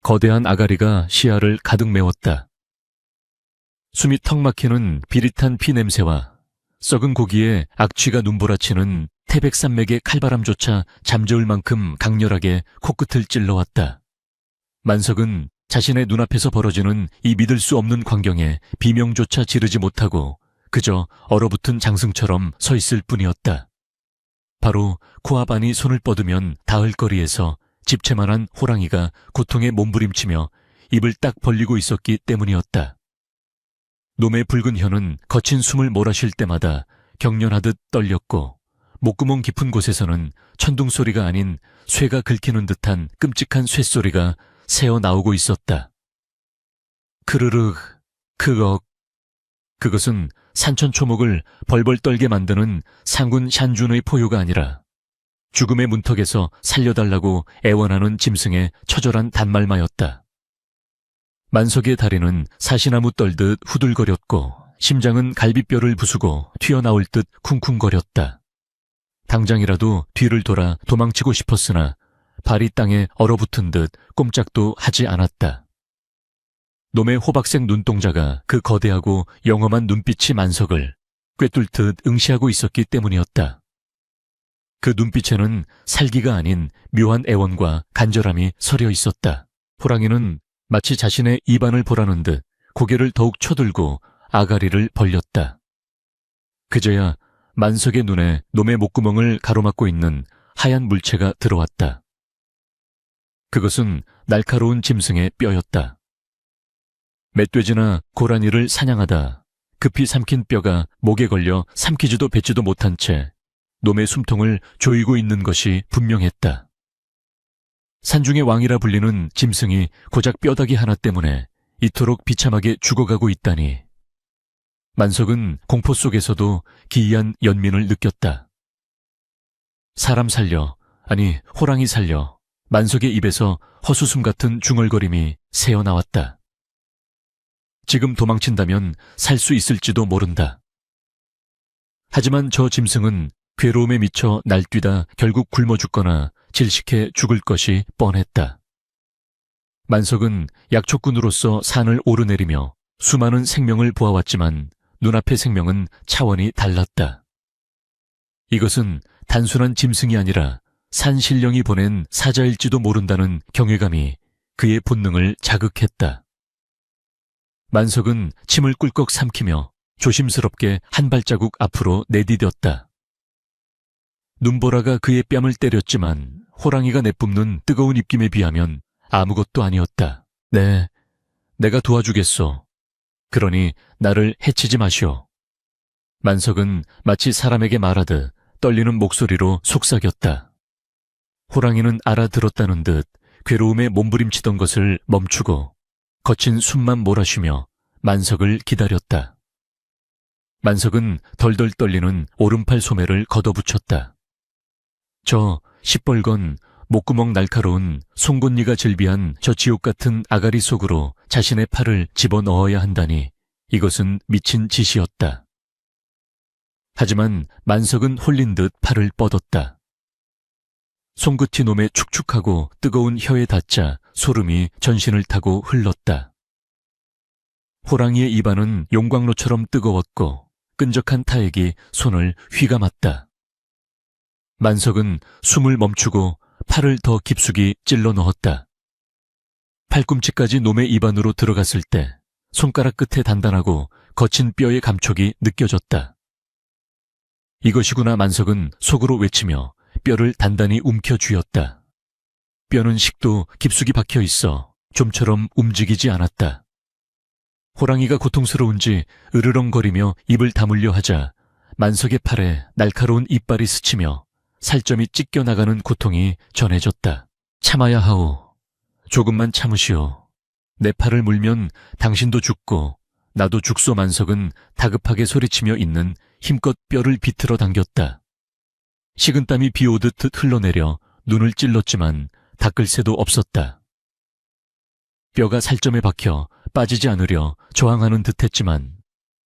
거대한 아가리가 시야를 가득 메웠다. 숨이 턱 막히는 비릿한 피 냄새와 썩은 고기에 악취가 눈보라치는 태백산맥의 칼바람조차 잠재울 만큼 강렬하게 코끝을 찔러왔다. 만석은 자신의 눈앞에서 벌어지는 이 믿을 수 없는 광경에 비명조차 지르지 못하고 그저 얼어붙은 장승처럼 서 있을 뿐이었다. 바로 코앞 안이 손을 뻗으면 닿을 거리에서 집채만한 호랑이가 고통에 몸부림치며 입을 딱 벌리고 있었기 때문이었다. 놈의 붉은 혀는 거친 숨을 몰아쉴 때마다 경련하듯 떨렸고 목구멍 깊은 곳에서는 천둥소리가 아닌 쇠가 긁히는 듯한 끔찍한 쇳소리가 새어나오고 있었다. 크르륵, 크걱. 그것은 산천초목을 벌벌 떨게 만드는 상군 샨준의 포효가 아니라 죽음의 문턱에서 살려달라고 애원하는 짐승의 처절한 단말마였다. 만석의 다리는 사시나무 떨듯 후들거렸고 심장은 갈비뼈를 부수고 튀어나올 듯 쿵쿵거렸다. 당장이라도 뒤를 돌아 도망치고 싶었으나 발이 땅에 얼어붙은 듯 꼼짝도 하지 않았다. 놈의 호박색 눈동자가 그 거대하고 영험한 눈빛이 만석을 꿰뚫듯 응시하고 있었기 때문이었다. 그 눈빛에는 살기가 아닌 묘한 애원과 간절함이 서려 있었다. 호랑이는 마치 자신의 입안을 보라는 듯 고개를 더욱 쳐들고 아가리를 벌렸다. 그제야 만석의 눈에 놈의 목구멍을 가로막고 있는 하얀 물체가 들어왔다. 그것은 날카로운 짐승의 뼈였다. 멧돼지나 고라니를 사냥하다 급히 삼킨 뼈가 목에 걸려 삼키지도 뱉지도 못한 채 놈의 숨통을 조이고 있는 것이 분명했다. 산중의 왕이라 불리는 짐승이 고작 뼈다귀 하나 때문에 이토록 비참하게 죽어가고 있다니. 만석은 공포 속에서도 기이한 연민을 느꼈다. 사람 살려, 아니 호랑이 살려, 만석의 입에서 허수숨 같은 중얼거림이 새어나왔다. 지금 도망친다면 살 수 있을지도 모른다. 하지만 저 짐승은 괴로움에 미쳐 날뛰다 결국 굶어 죽거나 질식해 죽을 것이 뻔했다. 만석은 약초꾼으로서 산을 오르내리며 수많은 생명을 보아왔지만 눈앞의 생명은 차원이 달랐다. 이것은 단순한 짐승이 아니라 산신령이 보낸 사자일지도 모른다는 경외감이 그의 본능을 자극했다. 만석은 침을 꿀꺽 삼키며 조심스럽게 한 발자국 앞으로 내디뎠다. 눈보라가 그의 뺨을 때렸지만 호랑이가 내뿜는 뜨거운 입김에 비하면 아무것도 아니었다. 네, 내가 도와주겠소. 그러니 나를 해치지 마시오. 만석은 마치 사람에게 말하듯 떨리는 목소리로 속삭였다. 호랑이는 알아들었다는 듯 괴로움에 몸부림치던 것을 멈추고 거친 숨만 몰아쉬며 만석을 기다렸다. 만석은 덜덜 떨리는 오른팔 소매를 걷어붙였다. 저 시뻘건 목구멍 날카로운 송곳니가 질비한 저 지옥 같은 아가리 속으로 자신의 팔을 집어넣어야 한다니 이것은 미친 짓이었다. 하지만 만석은 홀린 듯 팔을 뻗었다. 손끝이 놈의 축축하고 뜨거운 혀에 닿자 소름이 전신을 타고 흘렀다. 호랑이의 입안은 용광로처럼 뜨거웠고 끈적한 타액이 손을 휘감았다. 만석은 숨을 멈추고 팔을 더 깊숙이 찔러 넣었다. 팔꿈치까지 놈의 입안으로 들어갔을 때 손가락 끝에 단단하고 거친 뼈의 감촉이 느껴졌다. 이것이구나. 만석은 속으로 외치며 뼈를 단단히 움켜쥐었다. 뼈는 식도 깊숙이 박혀 있어 좀처럼 움직이지 않았다. 호랑이가 고통스러운지 으르렁거리며 입을 다물려 하자 만석의 팔에 날카로운 이빨이 스치며 살점이 찢겨나가는 고통이 전해졌다. 참아야 하오. 조금만 참으시오. 내 팔을 물면 당신도 죽고 나도 죽소. 만석은 다급하게 소리치며 있는 힘껏 뼈를 비틀어 당겼다. 식은땀이 비오듯 흘러내려 눈을 찔렀지만 닦을 새도 없었다. 뼈가 살점에 박혀 빠지지 않으려 저항하는 듯했지만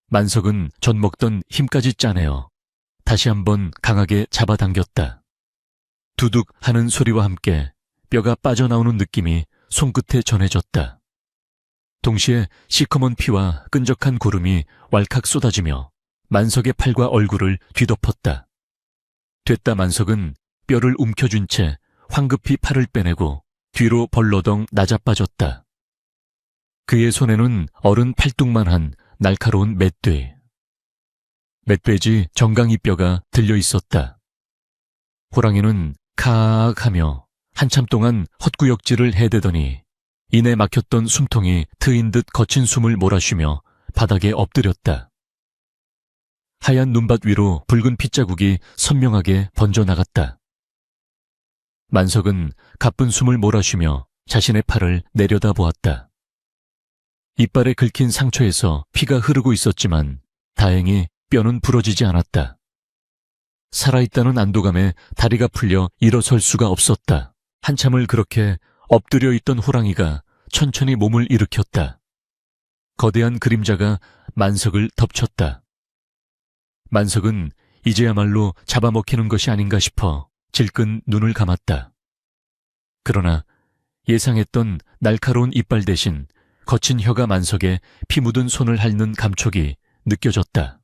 만석은 전 먹던 힘까지 짜내어 다시 한번 강하게 잡아당겼다. 두둑 하는 소리와 함께 뼈가 빠져나오는 느낌이 손끝에 전해졌다. 동시에 시커먼 피와 끈적한 고름이 왈칵 쏟아지며 만석의 팔과 얼굴을 뒤덮었다. 됐다. 만석은 뼈를 움켜쥔 채 황급히 팔을 빼내고 뒤로 벌러덩 나자빠졌다. 그의 손에는 어른 팔뚝만한 날카로운 멧돼지 정강이뼈가 들려 있었다. 호랑이는 카악 하며 한참 동안 헛구역질을 해대더니 이내 막혔던 숨통이 트인 듯 거친 숨을 몰아쉬며 바닥에 엎드렸다. 하얀 눈밭 위로 붉은 핏자국이 선명하게 번져나갔다. 만석은 가쁜 숨을 몰아쉬며 자신의 팔을 내려다보았다. 이빨에 긁힌 상처에서 피가 흐르고 있었지만 다행히 뼈는 부러지지 않았다. 살아있다는 안도감에 다리가 풀려 일어설 수가 없었다. 한참을 그렇게 엎드려 있던 호랑이가 천천히 몸을 일으켰다. 거대한 그림자가 만석을 덮쳤다. 만석은 이제야말로 잡아먹히는 것이 아닌가 싶어 질끈 눈을 감았다. 그러나 예상했던 날카로운 이빨 대신 거친 혀가 만석의 피 묻은 손을 핥는 감촉이 느껴졌다.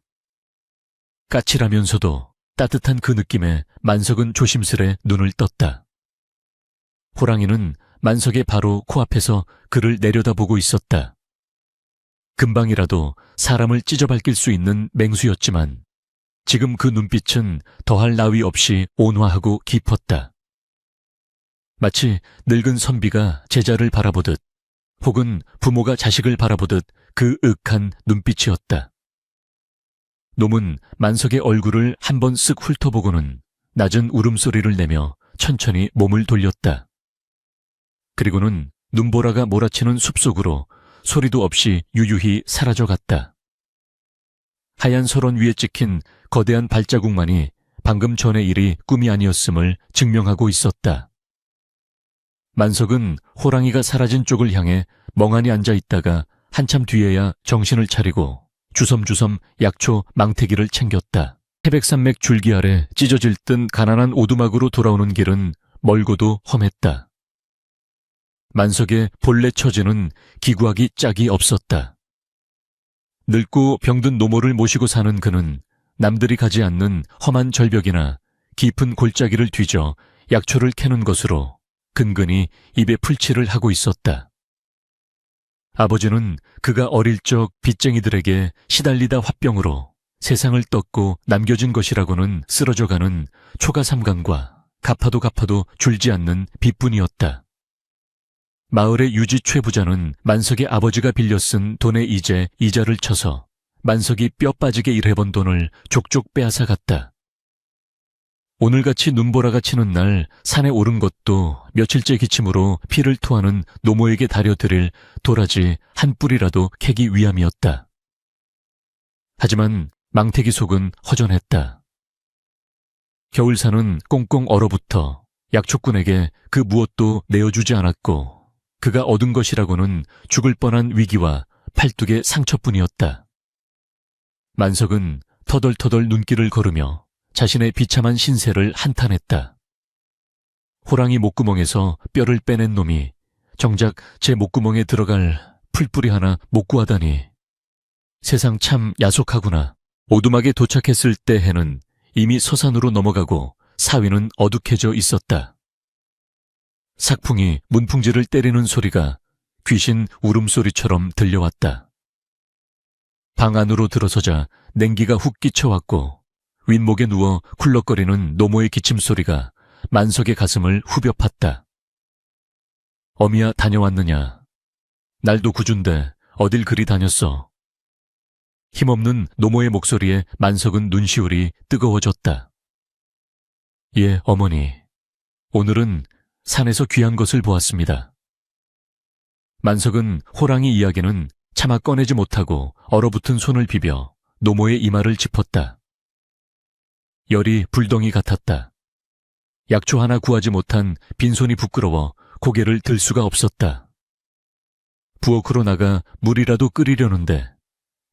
까칠하면서도 따뜻한 그 느낌에 만석은 조심스레 눈을 떴다. 호랑이는 만석의 바로 코앞에서 그를 내려다보고 있었다. 금방이라도 사람을 찢어밟힐 수 있는 맹수였지만 지금 그 눈빛은 더할 나위 없이 온화하고 깊었다. 마치 늙은 선비가 제자를 바라보듯 혹은 부모가 자식을 바라보듯 그 억한 눈빛이었다. 놈은 만석의 얼굴을 한번 쓱 훑어보고는 낮은 울음소리를 내며 천천히 몸을 돌렸다. 그리고는 눈보라가 몰아치는 숲속으로 소리도 없이 유유히 사라져갔다. 하얀 설원 위에 찍힌 거대한 발자국만이 방금 전의 일이 꿈이 아니었음을 증명하고 있었다. 만석은 호랑이가 사라진 쪽을 향해 멍하니 앉아 있다가 한참 뒤에야 정신을 차리고 주섬주섬 약초 망태기를 챙겼다. 태백산맥 줄기 아래 찢어질 듯 가난한 오두막으로 돌아오는 길은 멀고도 험했다. 만석의 본래 처지는 기구하기 짝이 없었다. 늙고 병든 노모를 모시고 사는 그는 남들이 가지 않는 험한 절벽이나 깊은 골짜기를 뒤져 약초를 캐는 것으로 근근히 입에 풀칠을 하고 있었다. 아버지는 그가 어릴 적 빚쟁이들에게 시달리다 화병으로 세상을 떴고 남겨진 것이라고는 쓰러져가는 초가삼간과 갚아도 줄지 않는 빚뿐이었다. 마을의 유지 최부자는 만석의 아버지가 빌려 쓴 돈의 이자를 쳐서 만석이 뼈 빠지게 일해본 돈을 족족 빼앗아 갔다. 오늘같이 눈보라가 치는 날 산에 오른 것도 며칠째 기침으로 피를 토하는 노모에게 다려드릴 도라지 한 뿌리라도 캐기 위함이었다. 하지만 망태기 속은 허전했다. 겨울산은 꽁꽁 얼어붙어 약초꾼에게 그 무엇도 내어주지 않았고 그가 얻은 것이라고는 죽을 뻔한 위기와 팔뚝의 상처뿐이었다. 만석은 터덜터덜 눈길을 걸으며 자신의 비참한 신세를 한탄했다. 호랑이 목구멍에서 뼈를 빼낸 놈이 정작 제 목구멍에 들어갈 풀뿌리 하나 못 구하다니. 세상 참 야속하구나. 오두막에 도착했을 때 해는 이미 서산으로 넘어가고 사위는 어둑해져 있었다. 삭풍이 문풍지를 때리는 소리가 귀신 울음소리처럼 들려왔다. 방 안으로 들어서자 냉기가 훅 끼쳐왔고 윗목에 누워 쿨럭거리는 노모의 기침소리가 만석의 가슴을 후벼 팠다. 어미야 다녀왔느냐? 날도 구준데 어딜 그리 다녔어? 힘없는 노모의 목소리에 만석은 눈시울이 뜨거워졌다. 예, 어머니. 오늘은 산에서 귀한 것을 보았습니다. 만석은 호랑이 이야기는 차마 꺼내지 못하고 얼어붙은 손을 비벼 노모의 이마를 짚었다. 열이 불덩이 같았다. 약초 하나 구하지 못한 빈손이 부끄러워 고개를 들 수가 없었다. 부엌으로 나가 물이라도 끓이려는데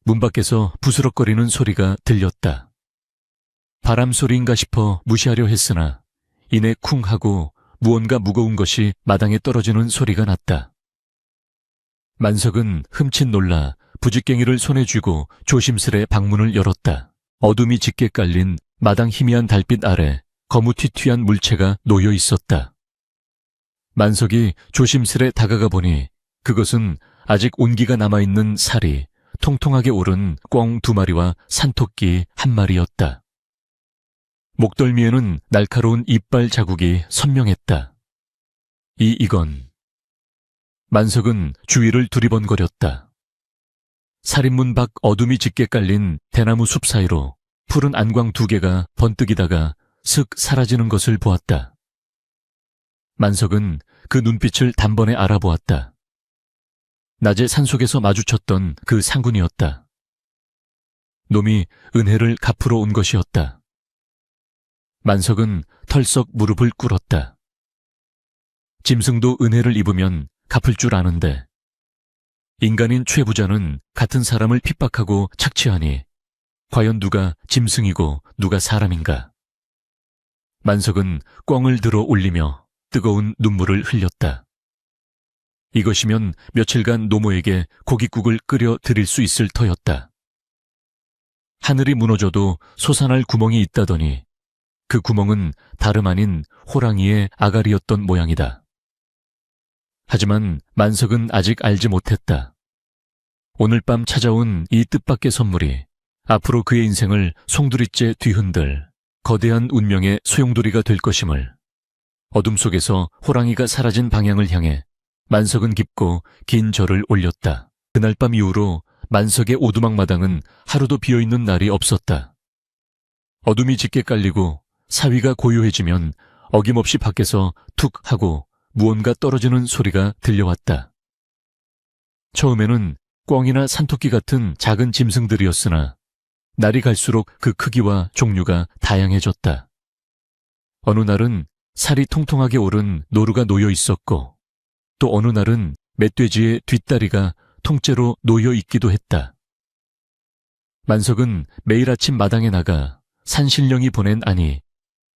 문 밖에서 부스럭거리는 소리가 들렸다. 바람 소리인가 싶어 무시하려 했으나 이내 쿵 하고 무언가 무거운 것이 마당에 떨어지는 소리가 났다. 만석은 흠칫 놀라 부직갱이를 손에 쥐고 조심스레 방문을 열었다. 어둠이 짙게 깔린 마당 희미한 달빛 아래 거무튀튀한 물체가 놓여 있었다. 만석이 조심스레 다가가 보니 그것은 아직 온기가 남아있는 살이 통통하게 오른 꿩 2마리와 산토끼 1마리였다. 목덜미에는 날카로운 이빨 자국이 선명했다. 이건. 만석은 주위를 두리번거렸다. 살인문 밖 어둠이 짙게 깔린 대나무 숲 사이로 푸른 안광 2개가 번뜩이다가 슥 사라지는 것을 보았다. 만석은 그 눈빛을 단번에 알아보았다. 낮에 산속에서 마주쳤던 그 상군이었다. 놈이 은혜를 갚으러 온 것이었다. 만석은 털썩 무릎을 꿇었다. 짐승도 은혜를 입으면 갚을 줄 아는데 인간인 최부자는 같은 사람을 핍박하고 착취하니 과연 누가 짐승이고 누가 사람인가? 만석은 꿩을 들어 올리며 뜨거운 눈물을 흘렸다. 이것이면 며칠간 노모에게 고깃국을 끓여 드릴 수 있을 터였다. 하늘이 무너져도 솟아날 구멍이 있다더니 그 구멍은 다름 아닌 호랑이의 아가리였던 모양이다. 하지만 만석은 아직 알지 못했다. 오늘 밤 찾아온 이 뜻밖의 선물이 앞으로 그의 인생을 송두리째 뒤흔들 거대한 운명의 소용돌이가 될 것임을. 어둠 속에서 호랑이가 사라진 방향을 향해 만석은 깊고 긴 절을 올렸다. 그날 밤 이후로 만석의 오두막 마당은 하루도 비어있는 날이 없었다. 어둠이 짙게 깔리고 사위가 고요해지면 어김없이 밖에서 툭 하고 무언가 떨어지는 소리가 들려왔다. 처음에는 꿩이나 산토끼 같은 작은 짐승들이었으나 날이 갈수록 그 크기와 종류가 다양해졌다. 어느 날은 살이 통통하게 오른 노루가 놓여 있었고 또 어느 날은 멧돼지의 뒷다리가 통째로 놓여 있기도 했다. 만석은 매일 아침 마당에 나가 산신령이 보낸 아니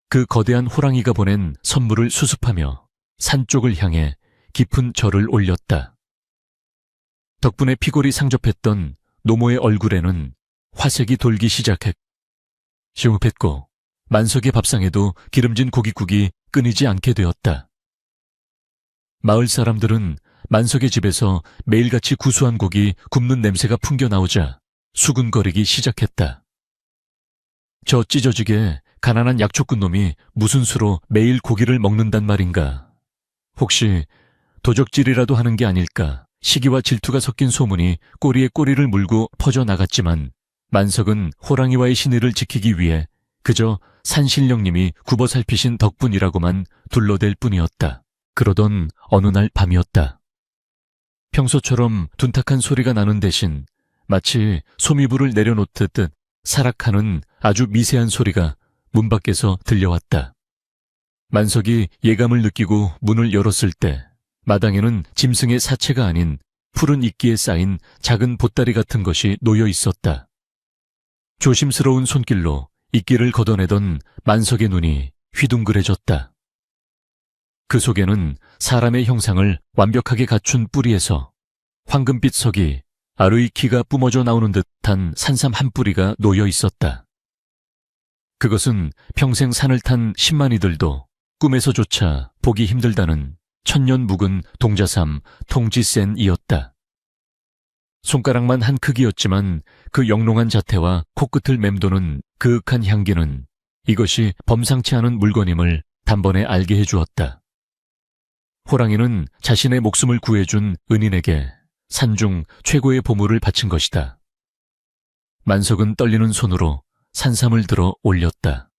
그 거대한 호랑이가 보낸 선물을 수습하며 산 쪽을 향해 깊은 절을 올렸다. 덕분에 피골이 상접했던 노모의 얼굴에는 화색이 돌기 시작했고 만석의 밥상에도 기름진 고깃국이 끊이지 않게 되었다. 마을 사람들은 만석의 집에서 매일같이 구수한 고기 굽는 냄새가 풍겨나오자 수군거리기 시작했다. 저 찢어지게 가난한 약초꾼 놈이 무슨 수로 매일 고기를 먹는단 말인가. 혹시 도적질이라도 하는 게 아닐까. 시기와 질투가 섞인 소문이 꼬리에 꼬리를 물고 퍼져나갔지만 만석은 호랑이와의 신의를 지키기 위해 그저 산신령님이 굽어 살피신 덕분이라고만 둘러댈 뿐이었다. 그러던 어느 날 밤이었다. 평소처럼 둔탁한 소리가 나는 대신 마치 소미불을 내려놓듯 사락하는 아주 미세한 소리가 문 밖에서 들려왔다. 만석이 예감을 느끼고 문을 열었을 때 마당에는 짐승의 사체가 아닌 푸른 이끼에 쌓인 작은 보따리 같은 것이 놓여 있었다. 조심스러운 손길로 이끼를 걷어내던 만석의 눈이 휘둥그레졌다. 그 속에는 사람의 형상을 완벽하게 갖춘 뿌리에서 황금빛 석이 아르이 키가 뿜어져 나오는 듯한 산삼 한 뿌리가 놓여 있었다. 그것은 평생 산을 탄 신만이들도 꿈에서조차 보기 힘들다는 천년 묵은 동자삼 통지센이었다. 손가락만 한 크기였지만 그 영롱한 자태와 코끝을 맴도는 그윽한 향기는 이것이 범상치 않은 물건임을 단번에 알게 해주었다. 호랑이는 자신의 목숨을 구해준 은인에게 산중 최고의 보물을 바친 것이다. 만석은 떨리는 손으로 산삼을 들어 올렸다.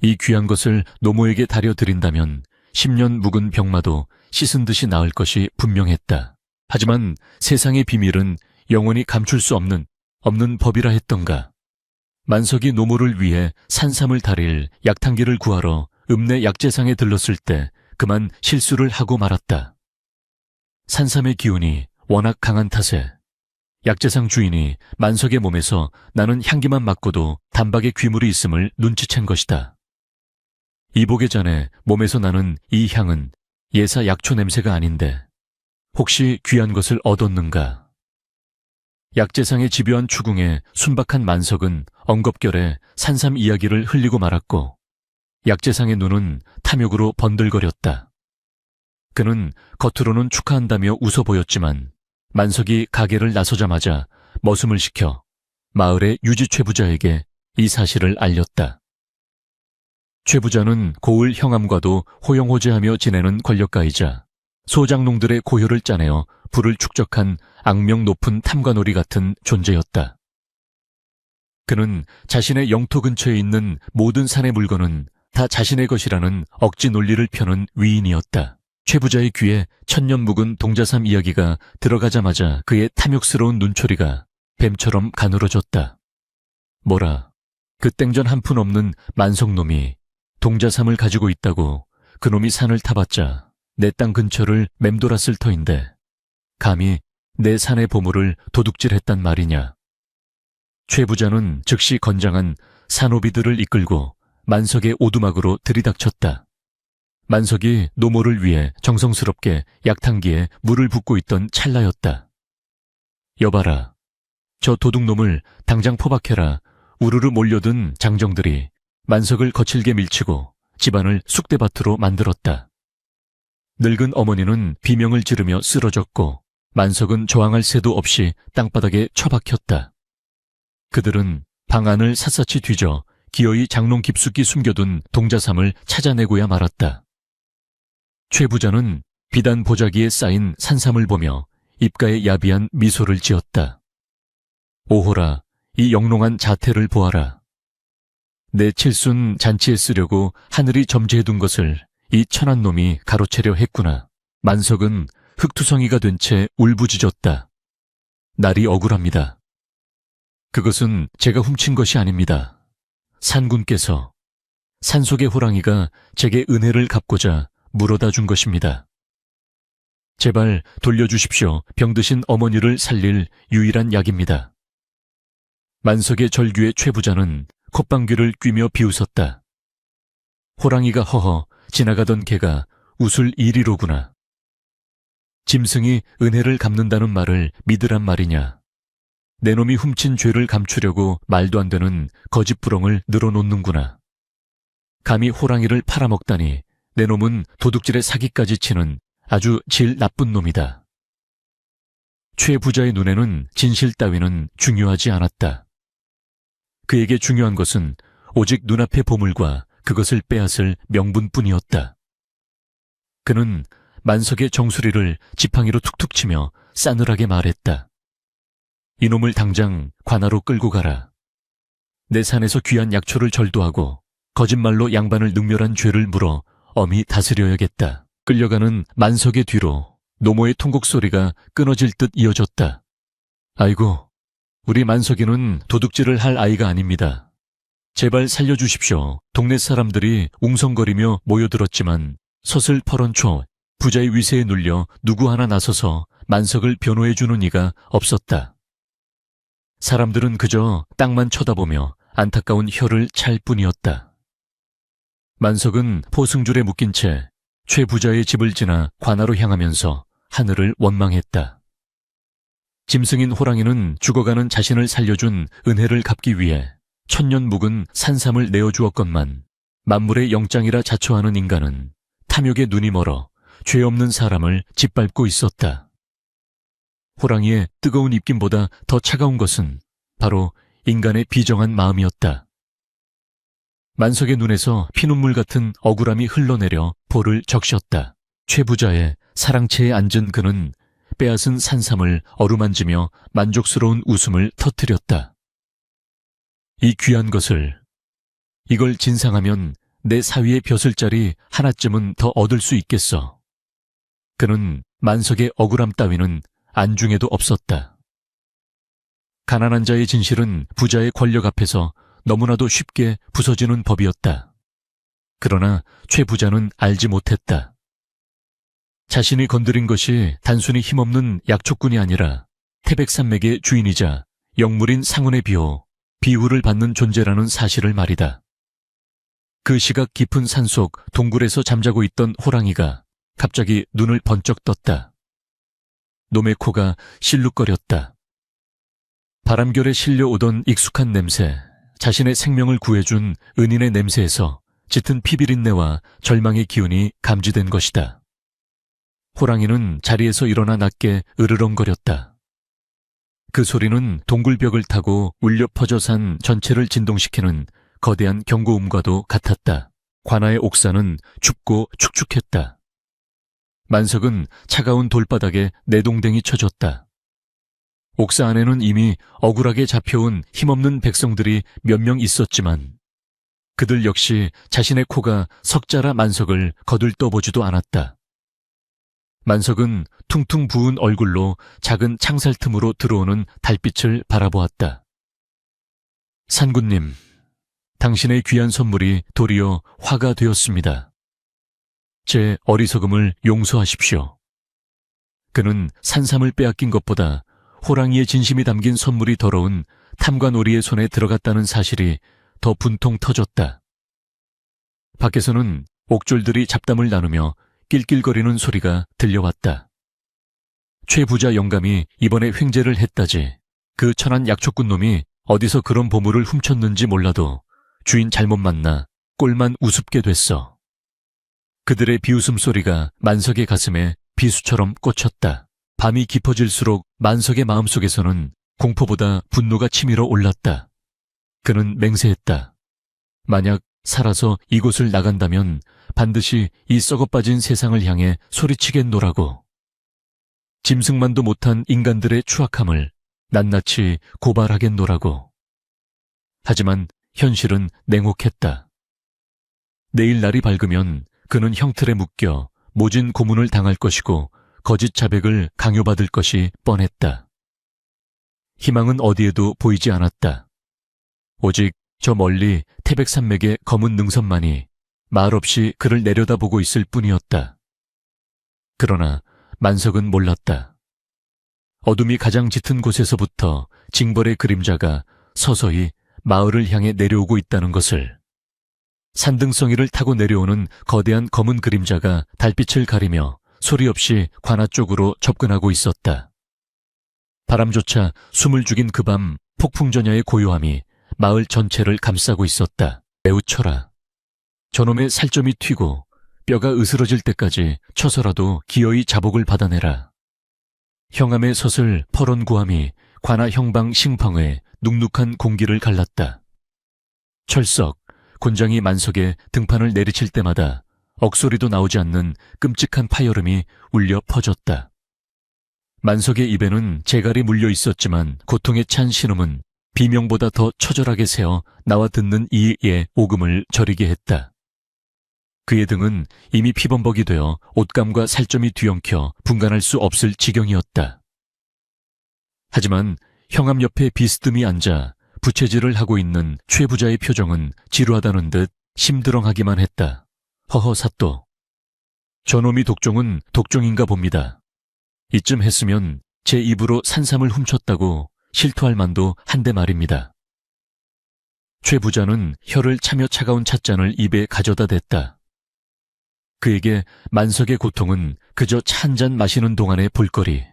이 귀한 것을 노모에게 다려드린다면 10년 묵은 병마도 씻은 듯이 나을 것이 분명했다. 하지만 세상의 비밀은 영원히 감출 수 없는 법이라 했던가. 만석이 노모를 위해 산삼을 다릴 약탕기를 구하러 읍내 약재상에 들렀을 때 그만 실수를 하고 말았다. 산삼의 기운이 워낙 강한 탓에 약재상 주인이 만석의 몸에서 나는 향기만 맡고도 단박에 귀물이 있음을 눈치챈 것이다. 이복의 잔에 몸에서 나는 이 향은 예사 약초 냄새가 아닌데 혹시 귀한 것을 얻었는가? 약재상의 집요한 추궁에 순박한 만석은 엉겁결에 산삼 이야기를 흘리고 말았고 약재상의 눈은 탐욕으로 번들거렸다. 그는 겉으로는 축하한다며 웃어 보였지만 만석이 가게를 나서자마자 머슴을 시켜 마을의 유지 최부자에게 이 사실을 알렸다. 최부자는 고을 형암과도 호영호재하며 지내는 권력가이자 소장농들의 고효를 짜내어 부를 축적한 악명 높은 탐관오리 같은 존재였다. 그는 자신의 영토 근처에 있는 모든 산의 물건은 다 자신의 것이라는 억지 논리를 펴는 위인이었다. 최부자의 귀에 천년 묵은 동자삼 이야기가 들어가자마자 그의 탐욕스러운 눈초리가 뱀처럼 가늘어졌다. 뭐라, 그 땡전 한 푼 없는 만석놈이 동자삼을 가지고 있다고 그놈이 산을 타봤자 내 땅 근처를 맴돌았을 터인데 감히 내 산의 보물을 도둑질했단 말이냐. 최부자는 즉시 건장한 산호비들을 이끌고 만석의 오두막으로 들이닥쳤다. 만석이 노모를 위해 정성스럽게 약탕기에 물을 붓고 있던 찰나였다. 여봐라, 저 도둑놈을 당장 포박해라. 우르르 몰려든 장정들이 만석을 거칠게 밀치고 집안을 쑥대밭으로 만들었다. 늙은 어머니는 비명을 지르며 쓰러졌고 만석은 저항할 새도 없이 땅바닥에 처박혔다. 그들은 방 안을 샅샅이 뒤져 기어이 장롱 깊숙이 숨겨둔 동자삼을 찾아내고야 말았다. 최부자는 비단 보자기에 쌓인 산삼을 보며 입가에 야비한 미소를 지었다. 오호라, 이 영롱한 자태를 보아라. 내 칠순 잔치에 쓰려고 하늘이 점지해둔 것을 이 천한 놈이 가로채려 했구나. 만석은 흙투성이가 된 채 울부짖었다. 날이 억울합니다. 그것은 제가 훔친 것이 아닙니다. 산군께서, 산속의 호랑이가 제게 은혜를 갚고자 물어다 준 것입니다. 제발 돌려주십시오. 병드신 어머니를 살릴 유일한 약입니다. 만석의 절규에 최부자는 콧방귀를 뀌며 비웃었다. 호랑이가 허허 지나가던 개가 웃을 일이로구나. 짐승이 은혜를 갚는다는 말을 믿으란 말이냐. 내 놈이 훔친 죄를 감추려고 말도 안 되는 거짓부렁을 늘어놓는구나. 감히 호랑이를 팔아먹다니 내 놈은 도둑질의 사기까지 치는 아주 질 나쁜 놈이다. 최 부자의 눈에는 진실 따위는 중요하지 않았다. 그에게 중요한 것은 오직 눈앞의 보물과 그것을 빼앗을 명분뿐이었다. 그는 만석의 정수리를 지팡이로 툭툭 치며 싸늘하게 말했다. 이놈을 당장 관하로 끌고 가라. 내 산에서 귀한 약초를 절도하고 거짓말로 양반을 능멸한 죄를 물어 엄히 다스려야겠다. 끌려가는 만석의 뒤로 노모의 통곡 소리가 끊어질 듯 이어졌다. 아이고, 우리 만석이는 도둑질을 할 아이가 아닙니다. 제발 살려주십시오. 동네 사람들이 웅성거리며 모여들었지만 서슬퍼런초 부자의 위세에 눌려 누구 하나 나서서 만석을 변호해주는 이가 없었다. 사람들은 그저 땅만 쳐다보며 안타까운 혀를 찰 뿐이었다. 만석은 포승줄에 묶인 채 최 부자의 집을 지나 관하로 향하면서 하늘을 원망했다. 짐승인 호랑이는 죽어가는 자신을 살려준 은혜를 갚기 위해 천년 묵은 산삼을 내어주었건만 만물의 영장이라 자처하는 인간은 탐욕에 눈이 멀어 죄 없는 사람을 짓밟고 있었다. 호랑이의 뜨거운 입김보다 더 차가운 것은 바로 인간의 비정한 마음이었다. 만석의 눈에서 피눈물 같은 억울함이 흘러내려 볼을 적셨다. 최부자의 사랑채에 앉은 그는 빼앗은 산삼을 어루만지며 만족스러운 웃음을 터뜨렸다. 이 귀한 것을, 이걸 진상하면 내 사위의 벼슬자리 하나쯤은 더 얻을 수 있겠어. 그는 만석의 억울함 따위는 안중에도 없었다. 가난한 자의 진실은 부자의 권력 앞에서 너무나도 쉽게 부서지는 법이었다. 그러나 최 부자는 알지 못했다. 자신이 건드린 것이 단순히 힘없는 약초꾼이 아니라 태백산맥의 주인이자 영물인 상운의 비호, 비후를 받는 존재라는 사실을 말이다. 그 시각 깊은 산속 동굴에서 잠자고 있던 호랑이가 갑자기 눈을 번쩍 떴다. 놈의 코가 실룩거렸다. 바람결에 실려오던 익숙한 냄새, 자신의 생명을 구해준 은인의 냄새에서 짙은 피비린내와 절망의 기운이 감지된 것이다. 호랑이는 자리에서 일어나 낮게 으르렁거렸다. 그 소리는 동굴벽을 타고 울려 퍼져 산 전체를 진동시키는 거대한 경고음과도 같았다. 관아의 옥사는 춥고 축축했다. 만석은 차가운 돌바닥에 내동댕이 쳐졌다. 옥사 안에는 이미 억울하게 잡혀온 힘없는 백성들이 몇 명 있었지만 그들 역시 자신의 코가 석자라 만석을 거들떠보지도 않았다. 만석은 퉁퉁 부은 얼굴로 작은 창살 틈으로 들어오는 달빛을 바라보았다. 산군님, 당신의 귀한 선물이 도리어 화가 되었습니다. 제 어리석음을 용서하십시오. 그는 산삼을 빼앗긴 것보다 호랑이의 진심이 담긴 선물이 더러운 탐관오리의 손에 들어갔다는 사실이 더 분통 터졌다. 밖에서는 옥졸들이 잡담을 나누며 낄낄거리는 소리가 들려왔다. 최 부자 영감이 이번에 횡재를 했다지. 그 천한 약초꾼 놈이 어디서 그런 보물을 훔쳤는지 몰라도 주인 잘못 만나 꼴만 우습게 됐어. 그들의 비웃음 소리가 만석의 가슴에 비수처럼 꽂혔다. 밤이 깊어질수록 만석의 마음속에서는 공포보다 분노가 치밀어 올랐다. 그는 맹세했다. 만약 살아서 이곳을 나간다면 반드시 이 썩어빠진 세상을 향해 소리치겠노라고. 짐승만도 못한 인간들의 추악함을 낱낱이 고발하겠노라고. 하지만 현실은 냉혹했다. 내일 날이 밝으면 그는 형틀에 묶여 모진 고문을 당할 것이고 거짓 자백을 강요받을 것이 뻔했다. 희망은 어디에도 보이지 않았다. 오직 저 멀리 태백산맥의 검은 능선만이 말없이 그를 내려다보고 있을 뿐이었다. 그러나 만석은 몰랐다. 어둠이 가장 짙은 곳에서부터 징벌의 그림자가 서서히 마을을 향해 내려오고 있다는 것을. 산등성이를 타고 내려오는 거대한 검은 그림자가 달빛을 가리며 소리 없이 관아 쪽으로 접근하고 있었다. 바람조차 숨을 죽인 그 밤 폭풍전야의 고요함이 마을 전체를 감싸고 있었다. 매우 쳐라. 저놈의 살점이 튀고 뼈가 으스러질 때까지 쳐서라도 기어이 자복을 받아내라. 형암의 섯을 퍼런 구함이 관아 형방 싱펑의 눅눅한 공기를 갈랐다. 철석, 곤장이 만석에 등판을 내리칠 때마다 억소리도 나오지 않는 끔찍한 파열음이 울려 퍼졌다. 만석의 입에는 재갈이 물려 있었지만 고통에 찬 신음은 비명보다 더 처절하게 새어 나와 듣는 이의 오금을 저리게 했다. 그의 등은 이미 피범벅이 되어 옷감과 살점이 뒤엉켜 분간할 수 없을 지경이었다. 하지만 형암 옆에 비스듬히 앉아 부채질을 하고 있는 최 부자의 표정은 지루하다는 듯 심드렁하기만 했다. 허허 사또. 저놈이 독종은 독종인가 봅니다. 이쯤 했으면 제 입으로 산삼을 훔쳤다고 실토할 만도 한데 말입니다. 최 부자는 혀를 차며 차가운 찻잔을 입에 가져다 댔다. 그에게 만석의 고통은 그저 차 한 잔 마시는 동안의 볼거리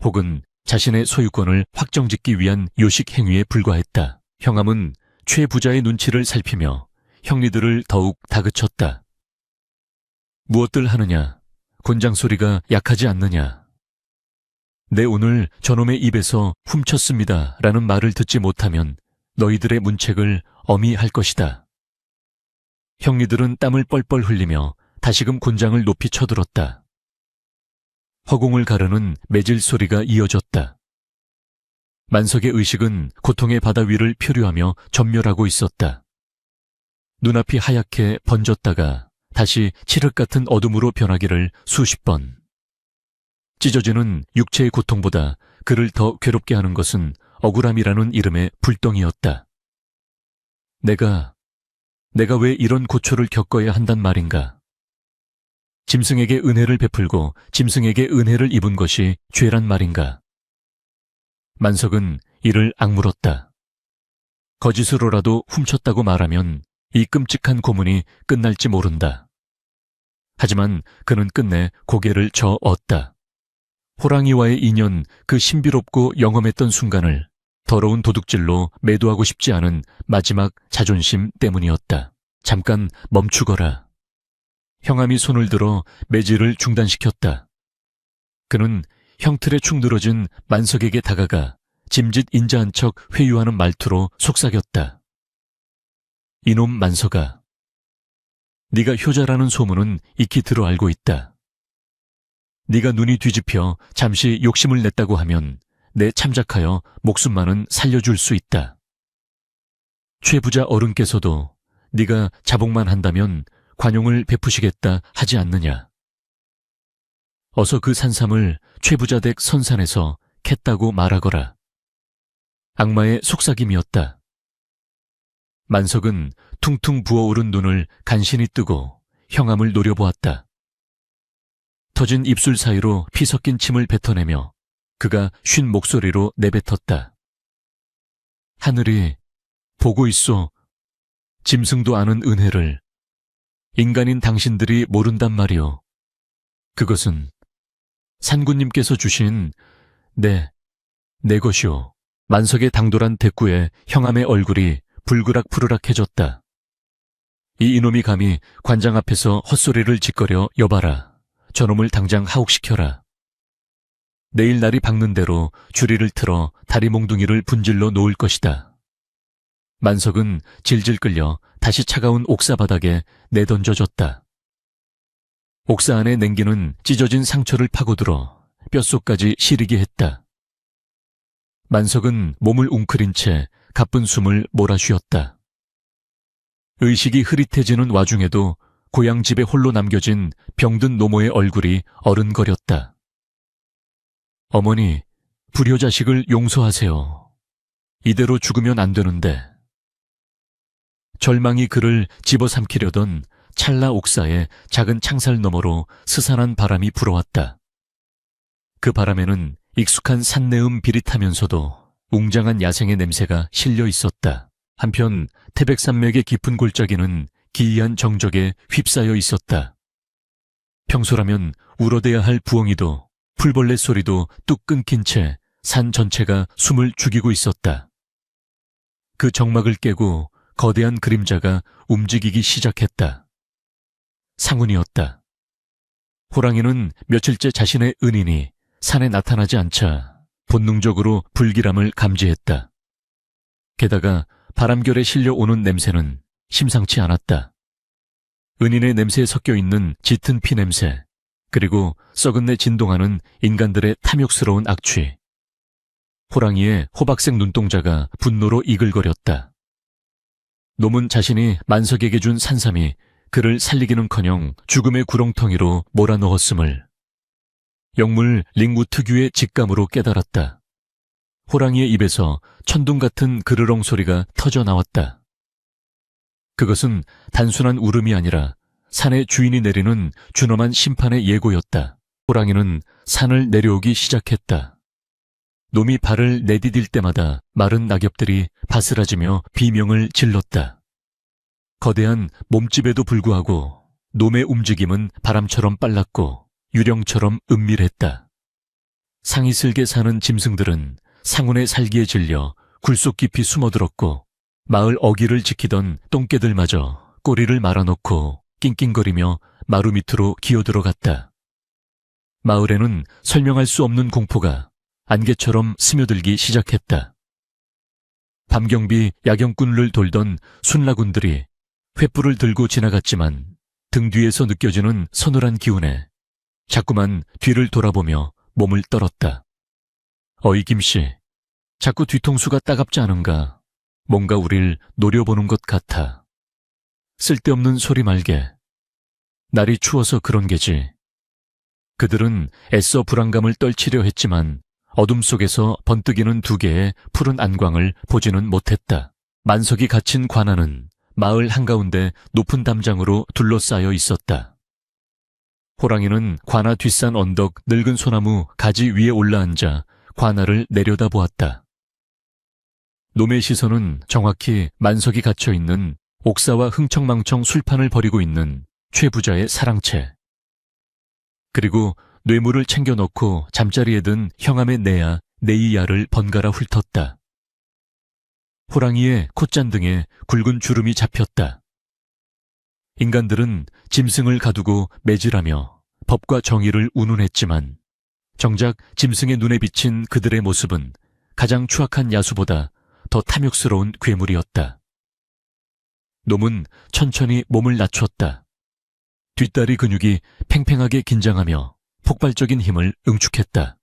혹은 자신의 소유권을 확정짓기 위한 요식 행위에 불과했다. 형암은 최 부자의 눈치를 살피며 형리들을 더욱 다그쳤다. 무엇들 하느냐? 곤장 소리가 약하지 않느냐? 내 오늘 저놈의 입에서 훔쳤습니다 라는 말을 듣지 못하면 너희들의 문책을 엄히 할 것이다. 형리들은 땀을 뻘뻘 흘리며 다시금 곤장을 높이 쳐들었다. 허공을 가르는 매질 소리가 이어졌다. 만석의 의식은 고통의 바다 위를 표류하며 전멸하고 있었다. 눈앞이 하얗게 번졌다가 다시 칠흑 같은 어둠으로 변하기를 수십 번. 찢어지는 육체의 고통보다 그를 더 괴롭게 하는 것은 억울함이라는 이름의 불덩이였다. 내가 왜 이런 고초를 겪어야 한단 말인가? 짐승에게 은혜를 베풀고 짐승에게 은혜를 입은 것이 죄란 말인가? 만석은 이를 악물었다. 거짓으로라도 훔쳤다고 말하면 이 끔찍한 고문이 끝날지 모른다. 하지만 그는 끝내 고개를 저었다. 호랑이와의 인연, 그 신비롭고 영험했던 순간을 더러운 도둑질로 매도하고 싶지 않은 마지막 자존심 때문이었다. 잠깐 멈추거라. 형암이 손을 들어 매질을 중단시켰다. 그는 형틀에 축 늘어진 만석에게 다가가 짐짓 인자한 척 회유하는 말투로 속삭였다. 이놈 만석아, 네가 효자라는 소문은 익히 들어 알고 있다. 네가 눈이 뒤집혀 잠시 욕심을 냈다고 하면 내 참작하여 목숨만은 살려줄 수 있다. 최 부자 어른께서도 네가 자복만 한다면 관용을 베푸시겠다 하지 않느냐. 어서 그 산삼을 최 부자 댁 선산에서 캤다고 말하거라. 악마의 속삭임이었다. 만석은 퉁퉁 부어오른 눈을 간신히 뜨고 형암을 노려보았다. 터진 입술 사이로 피 섞인 침을 뱉어내며 그가 쉰 목소리로 내뱉었다. 하늘이 보고 있소. 짐승도 아는 은혜를 인간인 당신들이 모른단 말이오. 그것은 산군님께서 주신 내 것이오. 만석의 당돌한 대꾸에 형암의 얼굴이 불그락푸르락해졌다. 이 이놈이 감히 관장 앞에서 헛소리를 짓거려 여봐라. 저놈을 당장 하옥시켜라. 내일 날이 밝는 대로 주리를 틀어 다리 몽둥이를 분질러 놓을 것이다. 만석은 질질 끌려 다시 차가운 옥사 바닥에 내던져졌다. 옥사 안에 냉기는 찢어진 상처를 파고들어 뼛속까지 시리게 했다. 만석은 몸을 웅크린 채 가쁜 숨을 몰아쉬었다. 의식이 흐릿해지는 와중에도 고향 집에 홀로 남겨진 병든 노모의 얼굴이 어른거렸다. 어머니, 불효자식을 용서하세요. 이대로 죽으면 안 되는데. 절망이 그를 집어삼키려던 찰나 옥사의 작은 창살 너머로 스산한 바람이 불어왔다. 그 바람에는 익숙한 산내음 비릿하면서도 웅장한 야생의 냄새가 실려 있었다. 한편 태백산맥의 깊은 골짜기는 기이한 정적에 휩싸여 있었다. 평소라면 울어대야 할 부엉이도 풀벌레 소리도 뚝 끊긴 채 산 전체가 숨을 죽이고 있었다. 그 정막을 깨고 거대한 그림자가 움직이기 시작했다. 상운이었다. 호랑이는 며칠째 자신의 은인이 산에 나타나지 않자 본능적으로 불길함을 감지했다. 게다가 바람결에 실려오는 냄새는 심상치 않았다. 은인의 냄새에 섞여있는 짙은 피 냄새, 그리고 썩은 내 진동하는 인간들의 탐욕스러운 악취. 호랑이의 호박색 눈동자가 분노로 이글거렸다. 놈은 자신이 만석에게 준 산삼이 그를 살리기는커녕 죽음의 구렁텅이로 몰아넣었음을 영물 링구 특유의 직감으로 깨달았다. 호랑이의 입에서 천둥 같은 그르렁 소리가 터져 나왔다. 그것은 단순한 울음이 아니라 산의 주인이 내리는 준엄한 심판의 예고였다. 호랑이는 산을 내려오기 시작했다. 놈이 발을 내디딜 때마다 마른 낙엽들이 바스라지며 비명을 질렀다. 거대한 몸집에도 불구하고 놈의 움직임은 바람처럼 빨랐고 유령처럼 은밀했다. 상이 슬게 사는 짐승들은 상운의 살기에 질려 굴속 깊이 숨어들었고 마을 어귀를 지키던 똥개들마저 꼬리를 말아놓고 낑낑거리며 마루 밑으로 기어들어갔다. 마을에는 설명할 수 없는 공포가 안개처럼 스며들기 시작했다. 밤경비 야경꾼을 돌던 순라군들이 횃불을 들고 지나갔지만 등 뒤에서 느껴지는 서늘한 기운에 자꾸만 뒤를 돌아보며 몸을 떨었다. 어이 김씨, 자꾸 뒤통수가 따갑지 않은가? 뭔가 우릴 노려보는 것 같아. 쓸데없는 소리 말게. 날이 추워서 그런 게지. 그들은 애써 불안감을 떨치려 했지만 어둠 속에서 번뜩이는 두 개의 푸른 안광을 보지는 못했다. 만석이 갇힌 관아는 마을 한가운데 높은 담장으로 둘러싸여 있었다. 호랑이는 관아 뒷산 언덕 늙은 소나무 가지 위에 올라앉아 관아를 내려다보았다. 놈의 시선은 정확히 만석이 갇혀있는 옥사와 흥청망청 술판을 벌이고 있는 최 부자의 사랑채. 그리고 뇌물을 챙겨 넣고 잠자리에 든 형암의 내야 네이야를 번갈아 훑었다. 호랑이의 콧잔등에 굵은 주름이 잡혔다. 인간들은 짐승을 가두고 매질하며 법과 정의를 운운했지만 정작 짐승의 눈에 비친 그들의 모습은 가장 추악한 야수보다 더 탐욕스러운 괴물이었다. 놈은 천천히 몸을 낮췄다. 뒷다리 근육이 팽팽하게 긴장하며 폭발적인 힘을 응축했다.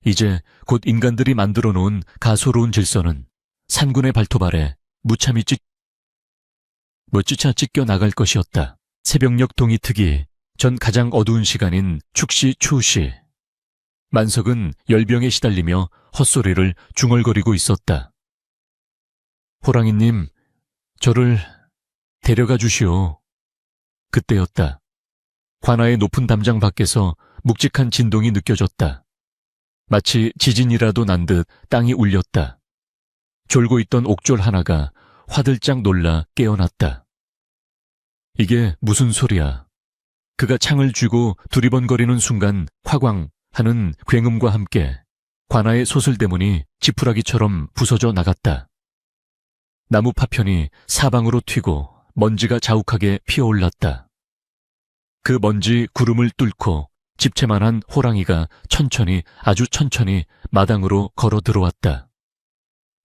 이제 곧 인간들이 만들어 놓은 가소로운 질서는 산군의 발톱 아래 무참히 찢겨 나갈 것이었다. 새벽녘 동이특이 전 가장 어두운 시간인 축시 추우시. 만석은 열병에 시달리며 헛소리를 중얼거리고 있었다. 호랑이님, 저를 데려가 주시오. 그때였다. 관아의 높은 담장 밖에서 묵직한 진동이 느껴졌다. 마치 지진이라도 난 듯 땅이 울렸다. 졸고 있던 옥졸 하나가 화들짝 놀라 깨어났다. 이게 무슨 소리야? 그가 창을 쥐고 두리번거리는 순간 화광 하는 굉음과 함께 관아의 소슬대문이 지푸라기처럼 부서져 나갔다. 나무 파편이 사방으로 튀고 먼지가 자욱하게 피어올랐다. 그 먼지 구름을 뚫고 집채만한 호랑이가 아주 천천히 마당으로 걸어 들어왔다.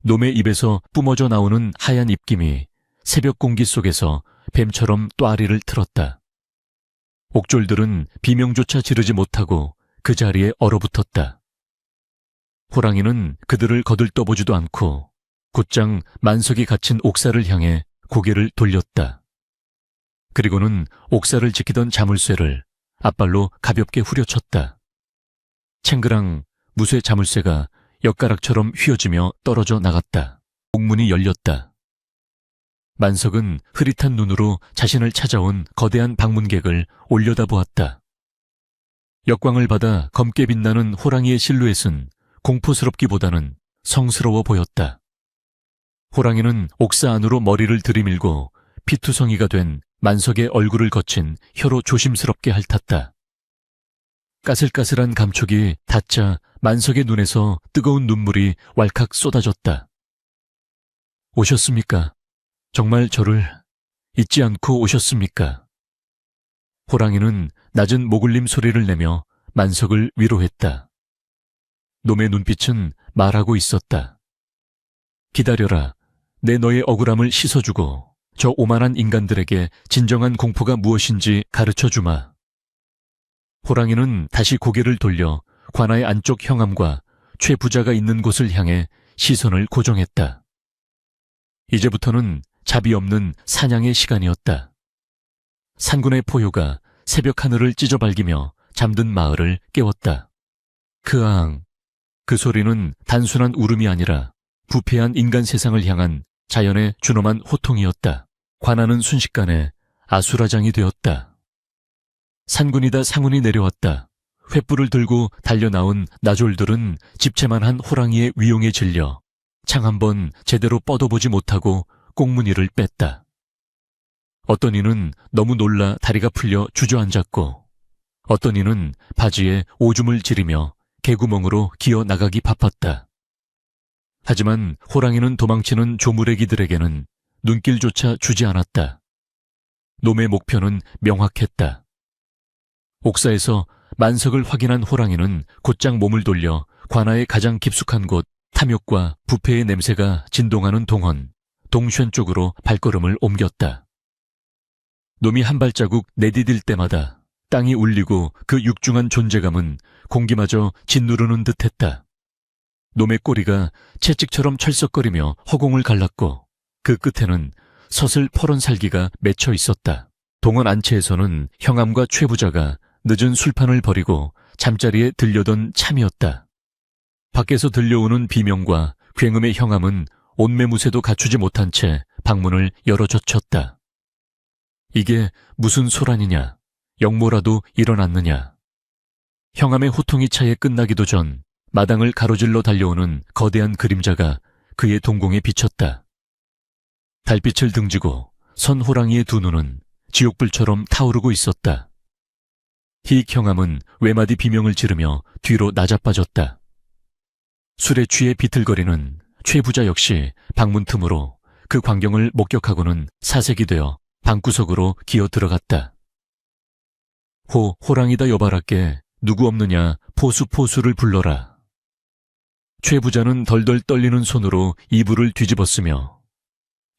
놈의 입에서 뿜어져 나오는 하얀 입김이 새벽 공기 속에서 뱀처럼 또아리를 틀었다. 옥졸들은 비명조차 지르지 못하고 그 자리에 얼어붙었다. 호랑이는 그들을 거들떠보지도 않고 곧장 만석이 갇힌 옥사를 향해 고개를 돌렸다. 그리고는 옥사를 지키던 자물쇠를 앞발로 가볍게 후려쳤다. 챙그랑 무쇠 자물쇠가 엿가락처럼 휘어지며 떨어져 나갔다. 옥문이 열렸다. 만석은 흐릿한 눈으로 자신을 찾아온 거대한 방문객을 올려다보았다. 역광을 받아 검게 빛나는 호랑이의 실루엣은 공포스럽기보다는 성스러워 보였다. 호랑이는 옥사 안으로 머리를 들이밀고 피투성이가 된 만석의 얼굴을 거친 혀로 조심스럽게 핥았다. 까슬까슬한 감촉이 닿자 만석의 눈에서 뜨거운 눈물이 왈칵 쏟아졌다. 오셨습니까? 정말 저를 잊지 않고 오셨습니까? 호랑이는 낮은 목울림 소리를 내며 만석을 위로했다. 놈의 눈빛은 말하고 있었다. 기다려라. 내 너의 억울함을 씻어주고 저 오만한 인간들에게 진정한 공포가 무엇인지 가르쳐주마. 호랑이는 다시 고개를 돌려 관아의 안쪽 형암과 최 부자가 있는 곳을 향해 시선을 고정했다. 이제부터는 자비 없는 사냥의 시간이었다. 산군의 포효가 새벽 하늘을 찢어발기며 잠든 마을을 깨웠다. 크앙. 그 소리는 단순한 울음이 아니라 부패한 인간 세상을 향한 자연의 준엄한 호통이었다. 관아는 순식간에 아수라장이 되었다. 산군이다 상운이 내려왔다. 횃불을 들고 달려나온 나졸들은 집채만한 호랑이의 위용에 질려 창 한 번 제대로 뻗어보지 못하고 꽁무니를 뺐다. 어떤 이는 너무 놀라 다리가 풀려 주저앉았고 어떤 이는 바지에 오줌을 지리며 개구멍으로 기어 나가기 바빴다. 하지만 호랑이는 도망치는 조무래기들에게는 눈길조차 주지 않았다. 놈의 목표는 명확했다. 옥사에서 만석을 확인한 호랑이는 곧장 몸을 돌려 관아의 가장 깊숙한 곳 탐욕과 부패의 냄새가 진동하는 동원, 동쉔 쪽으로 발걸음을 옮겼다. 놈이 한 발자국 내디딜 때마다 땅이 울리고 그 육중한 존재감은 공기마저 짓누르는 듯했다. 놈의 꼬리가 채찍처럼 철썩거리며 허공을 갈랐고 그 끝에는 서슬 퍼런 살기가 맺혀 있었다. 동원 안채에서는 형암과 최부자가 늦은 술판을 벌이고 잠자리에 들려던 참이었다. 밖에서 들려오는 비명과 굉음의 형암은 옷매무새도 갖추지 못한 채 방문을 열어젖혔다. 이게 무슨 소란이냐? 역모라도 일어났느냐? 형암의 호통이 차에 끝나기도 전 마당을 가로질러 달려오는 거대한 그림자가 그의 동공에 비쳤다. 달빛을 등지고 선 호랑이의 두 눈은 지옥불처럼 타오르고 있었다. 희익 형함은 외마디 비명을 지르며 뒤로 나자빠졌다. 술에 취해 비틀거리는 최 부자 역시 방문 틈으로 그 광경을 목격하고는 사색이 되어 방구석으로 기어 들어갔다. 호랑이다 여바라께 누구 없느냐 포수를 불러라. 최 부자는 덜덜 떨리는 손으로 이불을 뒤집었으며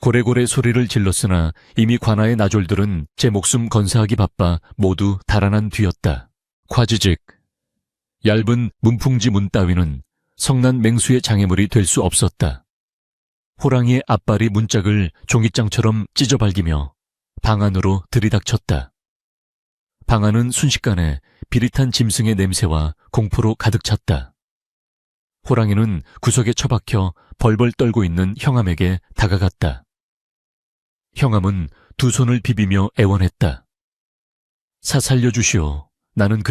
고래고래 소리를 질렀으나 이미 관아의 나졸들은 제 목숨 건사하기 바빠 모두 달아난 뒤였다. 과지직 얇은 문풍지 문 따위는 성난 맹수의 장애물이 될 수 없었다. 호랑이의 앞발이 문짝을 종이장처럼 찢어발기며 방 안으로 들이닥쳤다. 방 안은 순식간에 비릿한 짐승의 냄새와 공포로 가득 찼다. 호랑이는 구석에 처박혀 벌벌 떨고 있는 형암에게 다가갔다. 형암은 두 손을 비비며 애원했다. 살려주시오. 나는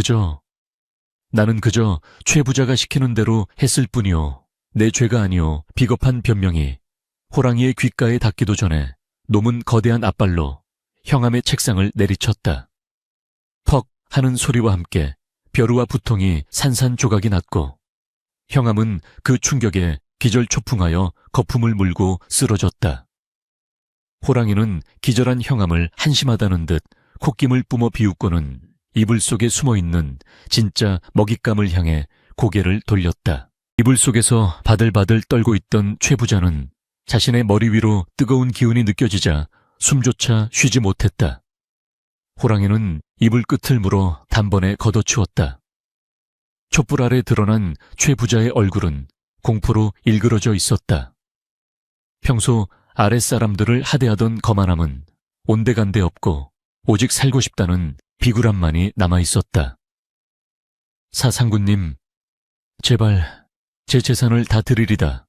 그저 최 부자가 시키는 대로 했을 뿐이오. 내 죄가 아니오. 비겁한 변명이 호랑이의 귓가에 닿기도 전에 놈은 거대한 앞발로 형암의 책상을 내리쳤다. 퍽 하는 소리와 함께 벼루와 부통이 산산조각이 났고 형암은 그 충격에 기절초풍하여 거품을 물고 쓰러졌다. 호랑이는 기절한 형암을 한심하다는 듯 콧김을 뿜어 비웃고는 이불 속에 숨어있는 진짜 먹잇감을 향해 고개를 돌렸다. 이불 속에서 바들바들 떨고 있던 최 부자는 자신의 머리 위로 뜨거운 기운이 느껴지자 숨조차 쉬지 못했다. 호랑이는 이불 끝을 물어 단번에 걷어치웠다. 촛불 아래 드러난 최 부자의 얼굴은 공포로 일그러져 있었다. 평소 아랫사람들을 하대하던 거만함은 온데간데 없고 오직 살고 싶다는 비굴함만이 남아있었다. 사상군님, 제발 제 재산을 다 드리리다.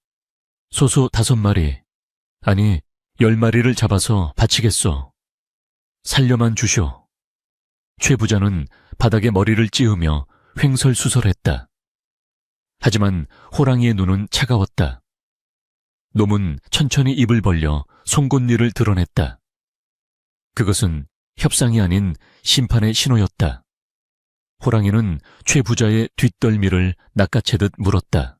소소 5마리, 아니 10마리를 잡아서 바치겠소. 살려만 주쇼. 최 부자는 바닥에 머리를 찌으며 횡설수설했다. 하지만 호랑이의 눈은 차가웠다. 놈은 천천히 입을 벌려 송곳니를 드러냈다. 그것은 협상이 아닌 심판의 신호였다. 호랑이는 최 부자의 뒷덜미를 낚아채듯 물었다.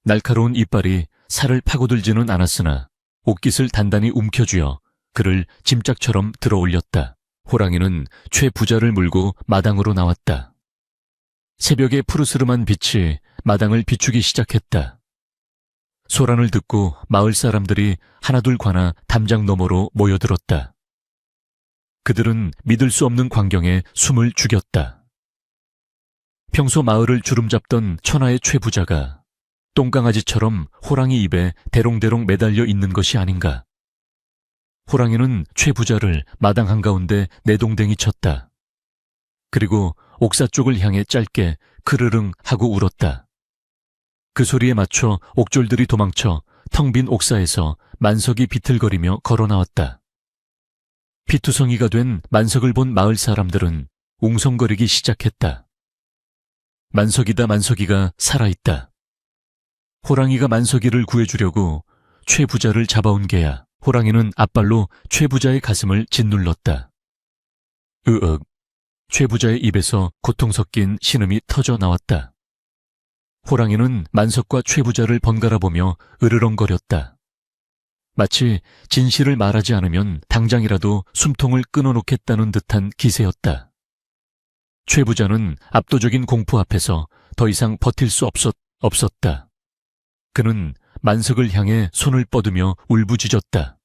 날카로운 이빨이 살을 파고들지는 않았으나 옷깃을 단단히 움켜쥐어 그를 짐짝처럼 들어 올렸다. 호랑이는 최 부자를 물고 마당으로 나왔다. 새벽의 푸르스름한 빛이 마당을 비추기 시작했다. 소란을 듣고 마을 사람들이 하나둘 관아 담장 너머로 모여들었다. 그들은 믿을 수 없는 광경에 숨을 죽였다. 평소 마을을 주름잡던 천하의 최 부자가 똥강아지처럼 호랑이 입에 대롱대롱 매달려 있는 것이 아닌가. 호랑이는 최 부자를 마당 한가운데 내동댕이 쳤다. 그리고 옥사 쪽을 향해 짧게 크르릉 하고 울었다. 그 소리에 맞춰 옥졸들이 도망쳐 텅 빈 옥사에서 만석이 비틀거리며 걸어 나왔다. 피투성이가 된 만석을 본 마을 사람들은 웅성거리기 시작했다. 만석이다, 만석이가 살아있다. 호랑이가 만석이를 구해주려고 최 부자를 잡아온 게야. 호랑이는 앞발로 최 부자의 가슴을 짓눌렀다. 으윽, 최 부자의 입에서 고통 섞인 신음이 터져 나왔다. 호랑이는 만석과 최 부자를 번갈아 보며 으르렁거렸다. 마치 진실을 말하지 않으면 당장이라도 숨통을 끊어놓겠다는 듯한 기세였다. 최 부자는 압도적인 공포 앞에서 더 이상 버틸 수 없었다. 그는 만석을 향해 손을 뻗으며 울부짖었다.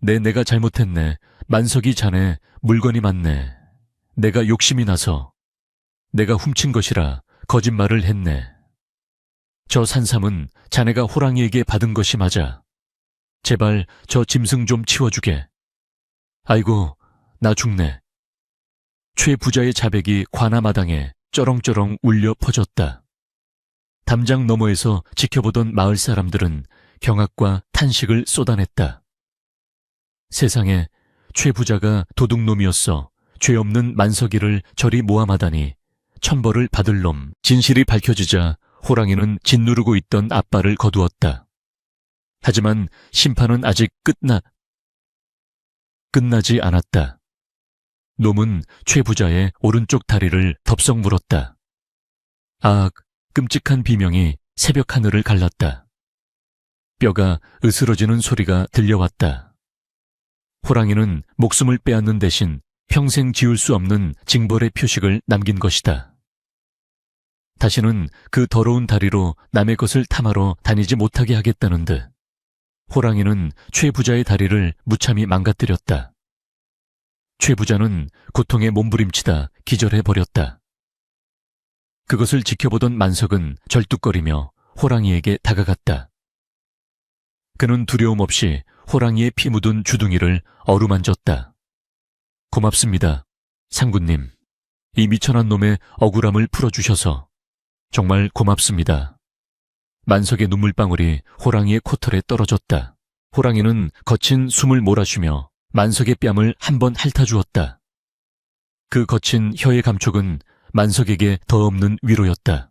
내가 잘못했네. 만석이 자네 물건이 많네. 내가 욕심이 나서 내가 훔친 것이라 거짓말을 했네. 저 산삼은 자네가 호랑이에게 받은 것이 맞아. 제발 저 짐승 좀 치워주게. 아이고, 나 죽네. 최 부자의 자백이 관아 마당에 쩌렁쩌렁 울려 퍼졌다. 담장 너머에서 지켜보던 마을 사람들은 경악과 탄식을 쏟아냈다. 세상에, 최 부자가 도둑놈이었어 죄 없는 만석이를 저리 모함하다니 천벌을 받을 놈. 진실이 밝혀지자 호랑이는 짓누르고 있던 앞발을 거두었다. 하지만 심판은 아직 끝나지 않았다. 놈은 최 부자의 오른쪽 다리를 덥석 물었다. 아, 끔찍한 비명이 새벽 하늘을 갈랐다. 뼈가 으스러지는 소리가 들려왔다. 호랑이는 목숨을 빼앗는 대신 평생 지울 수 없는 징벌의 표식을 남긴 것이다. 다시는 그 더러운 다리로 남의 것을 탐하러 다니지 못하게 하겠다는 듯 호랑이는 최 부자의 다리를 무참히 망가뜨렸다. 최 부자는 고통에 몸부림치다 기절해버렸다. 그것을 지켜보던 만석은 절뚝거리며 호랑이에게 다가갔다. 그는 두려움 없이 호랑이의 피 묻은 주둥이를 어루만졌다. 고맙습니다, 상군님. 이 미천한 놈의 억울함을 풀어주셔서 정말 고맙습니다. 만석의 눈물방울이 호랑이의 코털에 떨어졌다. 호랑이는 거친 숨을 몰아쉬며 만석의 뺨을 한 번 핥아주었다. 그 거친 혀의 감촉은 만석에게 더 없는 위로였다.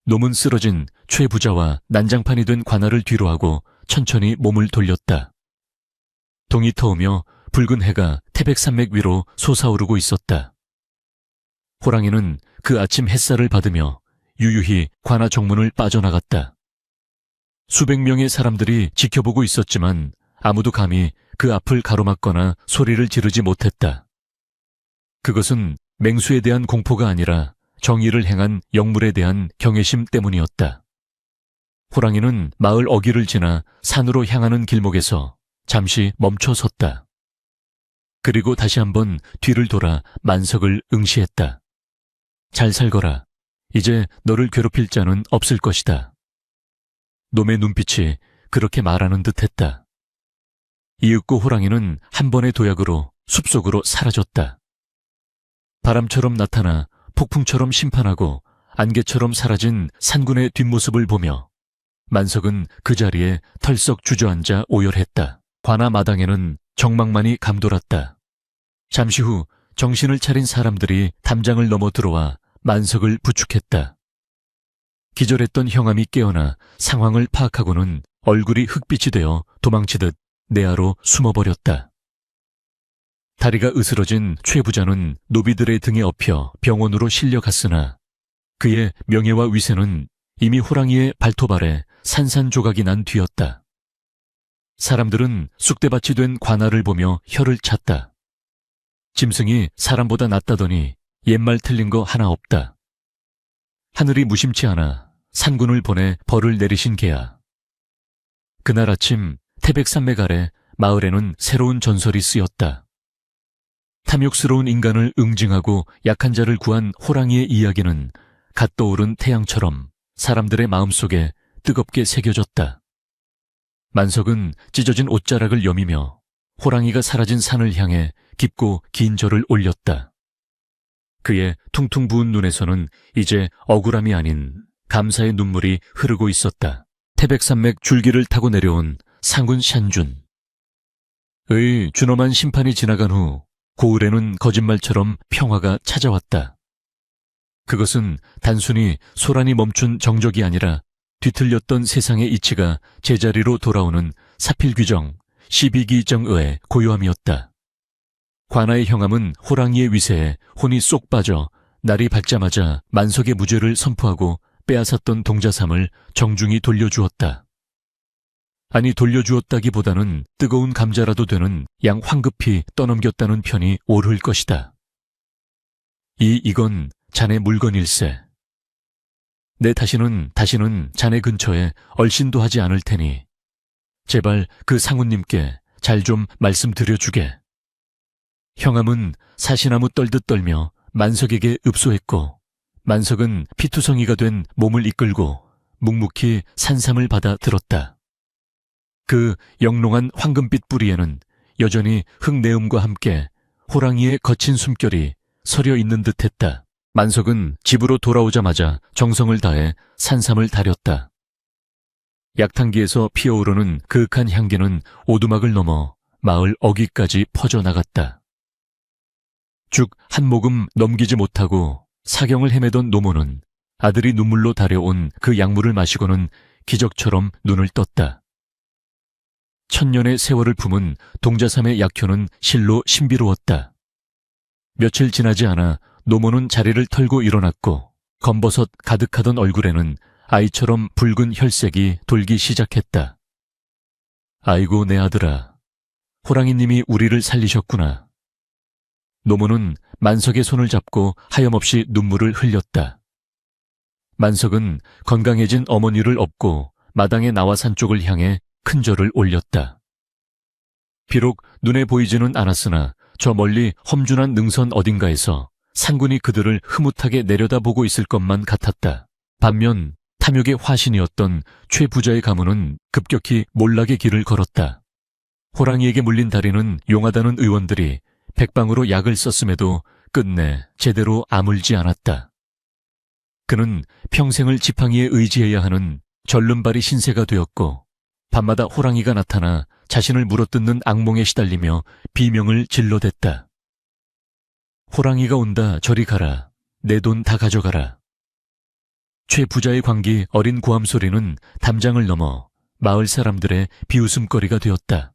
놈은 쓰러진 최 부자와 난장판이 된 관아를 뒤로하고 천천히 몸을 돌렸다. 동이 터오며 붉은 해가 태백산맥 위로 솟아오르고 있었다. 호랑이는 그 아침 햇살을 받으며 유유히 관아 정문을 빠져나갔다. 수백 명의 사람들이 지켜보고 있었지만 아무도 감히 그 앞을 가로막거나 소리를 지르지 못했다. 그것은 맹수에 대한 공포가 아니라 정의를 행한 영물에 대한 경외심 때문이었다. 호랑이는 마을 어귀를 지나 산으로 향하는 길목에서 잠시 멈춰 섰다. 그리고 다시 한번 뒤를 돌아 만석을 응시했다. 잘 살거라. 이제 너를 괴롭힐 자는 없을 것이다. 놈의 눈빛이 그렇게 말하는 듯했다. 이윽고 호랑이는 한 번의 도약으로 숲속으로 사라졌다. 바람처럼 나타나 폭풍처럼 심판하고 안개처럼 사라진 산군의 뒷모습을 보며 만석은 그 자리에 털썩 주저앉아 오열했다. 관아 마당에는 정막만이 감돌았다. 잠시 후 정신을 차린 사람들이 담장을 넘어 들어와 만석을 부축했다. 기절했던 형암이 깨어나 상황을 파악하고는 얼굴이 흑빛이 되어 도망치듯 내하로 숨어버렸다. 다리가 으스러진 최 부자는 노비들의 등에 엎여 병원으로 실려갔으나 그의 명예와 위세는 이미 호랑이의 발톱 아래 산산조각이 난 뒤였다. 사람들은 쑥대밭이 된 관아를 보며 혀를 찼다. 짐승이 사람보다 낫다더니 옛말 틀린 거 하나 없다. 하늘이 무심치 않아 산군을 보내 벌을 내리신 개야. 그날 아침 태백산맥 아래 마을에는 새로운 전설이 쓰였다. 탐욕스러운 인간을 응징하고 약한 자를 구한 호랑이의 이야기는 갓 떠오른 태양처럼 사람들의 마음속에 뜨겁게 새겨졌다. 만석은 찢어진 옷자락을 여미며 호랑이가 사라진 산을 향해 깊고 긴 절을 올렸다. 그의 퉁퉁 부은 눈에서는 이제 억울함이 아닌 감사의 눈물이 흐르고 있었다. 태백산맥 줄기를 타고 내려온 상군 샨준. 의 준엄한 심판이 지나간 후 고을에는 거짓말처럼 평화가 찾아왔다. 그것은 단순히 소란이 멈춘 정적이 아니라 뒤틀렸던 세상의 이치가 제자리로 돌아오는 사필규정, 12기 정의의 고요함이었다. 관아의 형함은 호랑이의 위세에 혼이 쏙 빠져 날이 밝자마자 만석의 무죄를 선포하고 빼앗았던 동자삼을 정중히 돌려주었다. 아니 돌려주었다기보다는 뜨거운 감자라도 되는 양 황급히 떠넘겼다는 편이 옳을 것이다. 이건 자네 물건일세. 내 다시는 자네 근처에 얼씬도 하지 않을 테니 제발 그 상우님께 잘 좀 말씀드려주게. 형암은 사시나무 떨듯 떨며 만석에게 읍소했고 만석은 피투성이가 된 몸을 이끌고 묵묵히 산삼을 받아 들었다. 그 영롱한 황금빛 뿌리에는 여전히 흙내음과 함께 호랑이의 거친 숨결이 서려 있는 듯했다. 만석은 집으로 돌아오자마자 정성을 다해 산삼을 다렸다. 약탕기에서 피어오르는 그윽한 향기는 오두막을 넘어 마을 어귀까지 퍼져나갔다. 죽 한 모금 넘기지 못하고 사경을 헤매던 노모는 아들이 눈물로 달여온 그 약물을 마시고는 기적처럼 눈을 떴다. 천년의 세월을 품은 동자삼의 약효는 실로 신비로웠다. 며칠 지나지 않아 노모는 자리를 털고 일어났고 검버섯 가득하던 얼굴에는 아이처럼 붉은 혈색이 돌기 시작했다. 아이고 내 아들아, 호랑이님이 우리를 살리셨구나. 노모는 만석의 손을 잡고 하염없이 눈물을 흘렸다. 만석은 건강해진 어머니를 업고 마당의 나와산 쪽을 향해 큰 절을 올렸다. 비록 눈에 보이지는 않았으나 저 멀리 험준한 능선 어딘가에서 상군이 그들을 흐뭇하게 내려다보고 있을 것만 같았다. 반면 탐욕의 화신이었던 최 부자의 가문은 급격히 몰락의 길을 걸었다. 호랑이에게 물린 다리는 용하다는 의원들이 백방으로 약을 썼음에도 끝내 제대로 아물지 않았다. 그는 평생을 지팡이에 의지해야 하는 절름발이 신세가 되었고 밤마다 호랑이가 나타나 자신을 물어뜯는 악몽에 시달리며 비명을 질러댔다. 호랑이가 온다, 저리 가라. 내 돈 다 가져가라. 최 부자의 광기 어린 고함 소리는 담장을 넘어 마을 사람들의 비웃음거리가 되었다.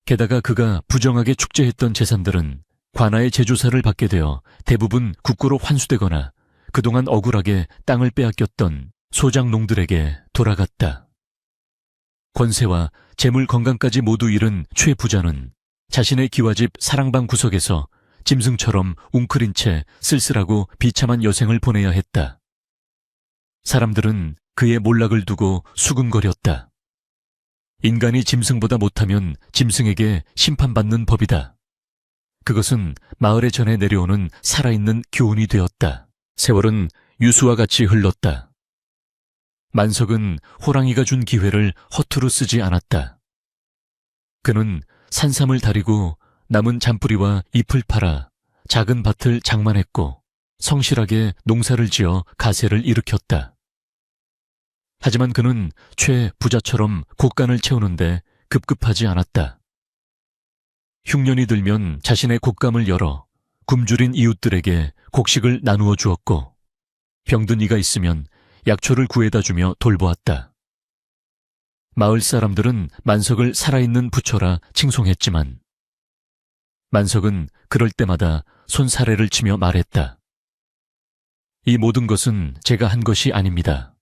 게다가 그가 부정하게 축제했던 재산들은 관아의 제조사를 받게 되어 대부분 국고로 환수되거나 그동안 억울하게 땅을 빼앗겼던 소장농들에게 돌아갔다. 권세와 재물 건강까지 모두 잃은 최 부자는 자신의 기와집 사랑방 구석에서 짐승처럼 웅크린 채 쓸쓸하고 비참한 여생을 보내야 했다. 사람들은 그의 몰락을 두고 수군거렸다. 인간이 짐승보다 못하면 짐승에게 심판받는 법이다. 그것은 마을에 전해 내려오는 살아있는 교훈이 되었다. 세월은 유수와 같이 흘렀다. 만석은 호랑이가 준 기회를 허투루 쓰지 않았다. 그는 산삼을 다리고 남은 잔뿌리와 잎을 팔아 작은 밭을 장만했고 성실하게 농사를 지어 가세를 일으켰다. 하지만 그는 최 부자처럼 곳간을 채우는데 급급하지 않았다. 흉년이 들면 자신의 곳감을 열어 굶주린 이웃들에게 곡식을 나누어 주었고 병든 이가 있으면 약초를 구해다 주며 돌보았다. 마을 사람들은 만석을 살아있는 부처라 칭송했지만 만석은 그럴 때마다 손사래를 치며 말했다. 이 모든 것은 제가 한 것이 아닙니다.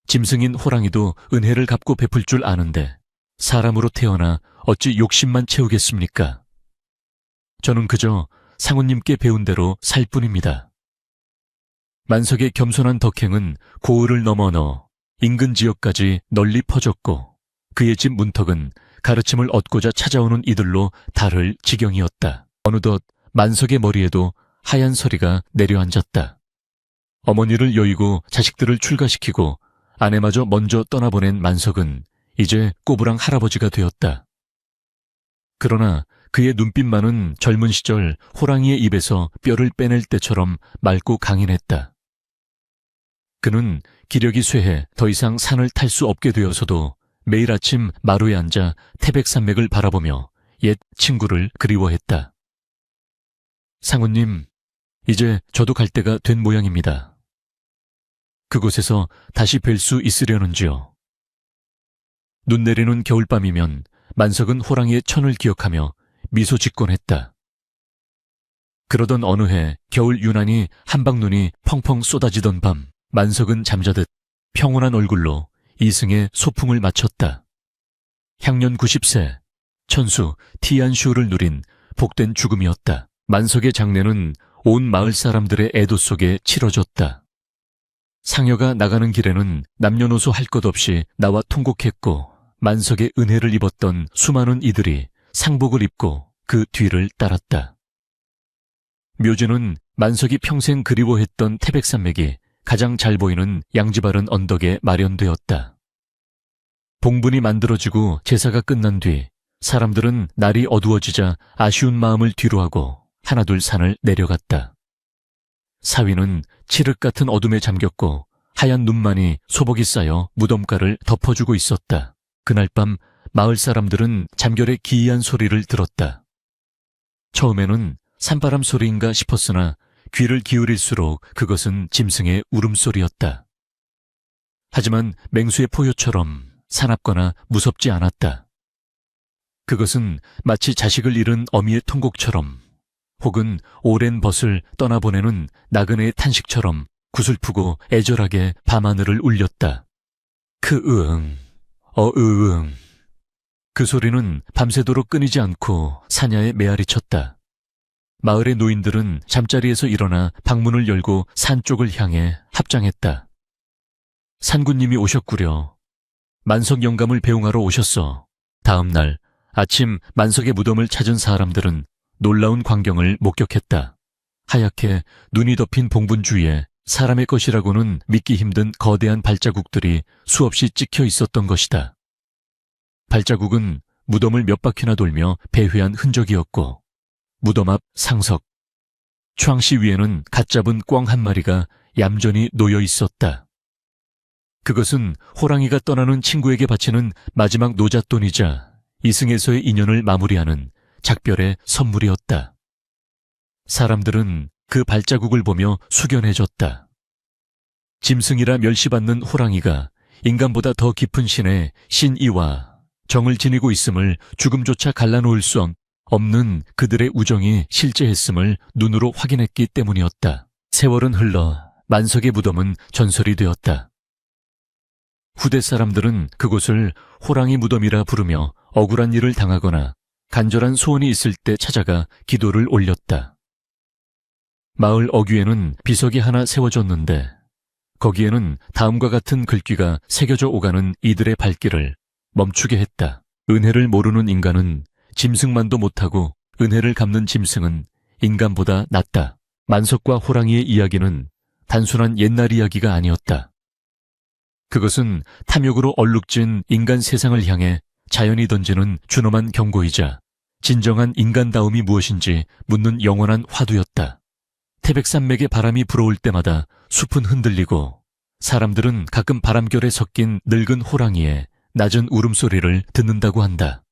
짐승인 호랑이도 은혜를 갚고 베풀 줄 아는데 사람으로 태어나 어찌 욕심만 채우겠습니까? 저는 그저 상우님께 배운 대로 살 뿐입니다. 만석의 겸손한 덕행은 고을을 넘어너 인근 지역까지 널리 퍼졌고 그의 집 문턱은 가르침을 얻고자 찾아오는 이들로 다를 지경이었다. 어느덧 만석의 머리에도 하얀 서리가 내려앉았다. 어머니를 여의고 자식들을 출가시키고 아내마저 먼저 떠나보낸 만석은 이제 꼬부랑 할아버지가 되었다. 그러나 그의 눈빛만은 젊은 시절 호랑이의 입에서 뼈를 빼낼 때처럼 맑고 강인했다. 그는 기력이 쇠해 더 이상 산을 탈 수 없게 되어서도 매일 아침 마루에 앉아 태백산맥을 바라보며 옛 친구를 그리워했다. 상우님, 이제 저도 갈 때가 된 모양입니다. 그곳에서 다시 뵐 수 있으려는지요. 눈 내리는 겨울밤이면 만석은 호랑이의 천을 기억하며 미소 짓곤 했다. 그러던 어느 해 겨울 유난히 한방눈이 펑펑 쏟아지던 밤 만석은 잠자듯 평온한 얼굴로 이승의 소풍을 마쳤다. 향년 90세, 천수 티안슈를 누린 복된 죽음이었다. 만석의 장례는 온 마을 사람들의 애도 속에 치러졌다. 상여가 나가는 길에는 남녀노소 할 것 없이 나와 통곡했고 만석의 은혜를 입었던 수많은 이들이 상복을 입고 그 뒤를 따랐다. 묘지는 만석이 평생 그리워했던 태백산맥이 가장 잘 보이는 양지바른 언덕에 마련되었다. 봉분이 만들어지고 제사가 끝난 뒤 사람들은 날이 어두워지자 아쉬운 마음을 뒤로하고 하나둘 산을 내려갔다. 사위는 칠흑 같은 어둠에 잠겼고 하얀 눈만이 소복이 쌓여 무덤가를 덮어주고 있었다. 그날 밤 마을 사람들은 잠결에 기이한 소리를 들었다. 처음에는 산바람 소리인가 싶었으나 귀를 기울일수록 그것은 짐승의 울음소리였다. 하지만 맹수의 포효처럼 사납거나 무섭지 않았다. 그것은 마치 자식을 잃은 어미의 통곡처럼 혹은 오랜 벗을 떠나보내는 나그네의 탄식처럼 구슬프고 애절하게 밤하늘을 울렸다. 크으응, 어으응. 그 소리는 밤새도록 끊이지 않고 사냐에 메아리쳤다. 마을의 노인들은 잠자리에서 일어나 방문을 열고 산 쪽을 향해 합장했다. 산군님이 오셨구려. 만석 영감을 배웅하러 오셨어. 다음 날 아침 만석의 무덤을 찾은 사람들은 놀라운 광경을 목격했다. 하얗게 눈이 덮인 봉분 주위에 사람의 것이라고는 믿기 힘든 거대한 발자국들이 수없이 찍혀 있었던 것이다. 발자국은 무덤을 몇 바퀴나 돌며 배회한 흔적이었고 무덤 앞 상석, 추앙시 위에는 갓 잡은 꿩 한 마리가 얌전히 놓여 있었다. 그것은 호랑이가 떠나는 친구에게 바치는 마지막 노잣돈이자 이승에서의 인연을 마무리하는 작별의 선물이었다. 사람들은 그 발자국을 보며 숙연해졌다. 짐승이라 멸시받는 호랑이가 인간보다 더 깊은 신의 신이와 정을 지니고 있음을 죽음조차 갈라놓을 수 없는 그들의 우정이 실제했음을 눈으로 확인했기 때문이었다. 세월은 흘러 만석의 무덤은 전설이 되었다. 후대 사람들은 그곳을 호랑이 무덤이라 부르며 억울한 일을 당하거나 간절한 소원이 있을 때 찾아가 기도를 올렸다. 마을 어귀에는 비석이 하나 세워졌는데 거기에는 다음과 같은 글귀가 새겨져 오가는 이들의 발길을 멈추게 했다. 은혜를 모르는 인간은 짐승만도 못하고 은혜를 갚는 짐승은 인간보다 낫다. 만석과 호랑이의 이야기는 단순한 옛날 이야기가 아니었다. 그것은 탐욕으로 얼룩진 인간 세상을 향해 자연이 던지는 준엄한 경고이자 진정한 인간다움이 무엇인지 묻는 영원한 화두였다. 태백산맥의 바람이 불어올 때마다 숲은 흔들리고 사람들은 가끔 바람결에 섞인 늙은 호랑이의 낮은 울음소리를 듣는다고 한다.